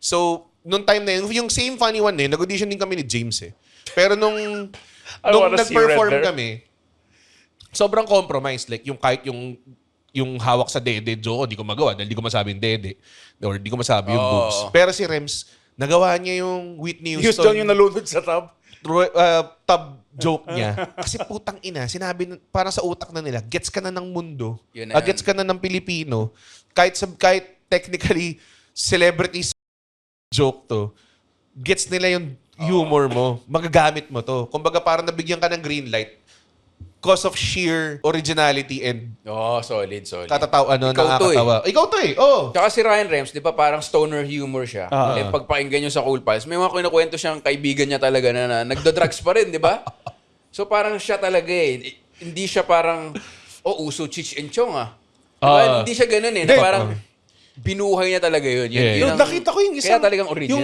So, nung time na yun, yung same funny one na yun, nag-audition din kami ni James eh. Pero nung wanna see you nag-perform render. kami, sobrang compromise. Like, yung kahit yung hawak sa dede, joke, hindi ko magawa dahil hindi ko masabi yung dede. Or hindi ko masabi yung boobs. Pero si Rems, nagawa niya yung Whitney Houston Houston yung nalunod sa tub. tub joke niya. Kasi putang ina, sinabi, parang sa utak na nila, gets ka na ng mundo. Yun na Gets ka na ng Pilipino. Kahit technically, celebrities joke to, gets nila yung humor mo. Magagamit mo to. Kumbaga parang nabigyan ka ng green light because of sheer originality and Solid. ikaw Ikaw to eh. nakakatawa. Ikaw to eh. Oh. Tsaka si Ryan Rems, di ba parang stoner humor siya. Eh, pagpakinggan nyo sa Cool Pals, may mga kinukwento siyang kaibigan niya talaga na nagdo-drugs pa rin, di ba? So parang siya talaga eh. Hindi siya parang, uso Cheech and Chong Diba? Hindi siya ganun eh. Na parang binuhay niya talaga yun. Yeah. Yun ang- Nakita ko yung isang... Kaya talagang original.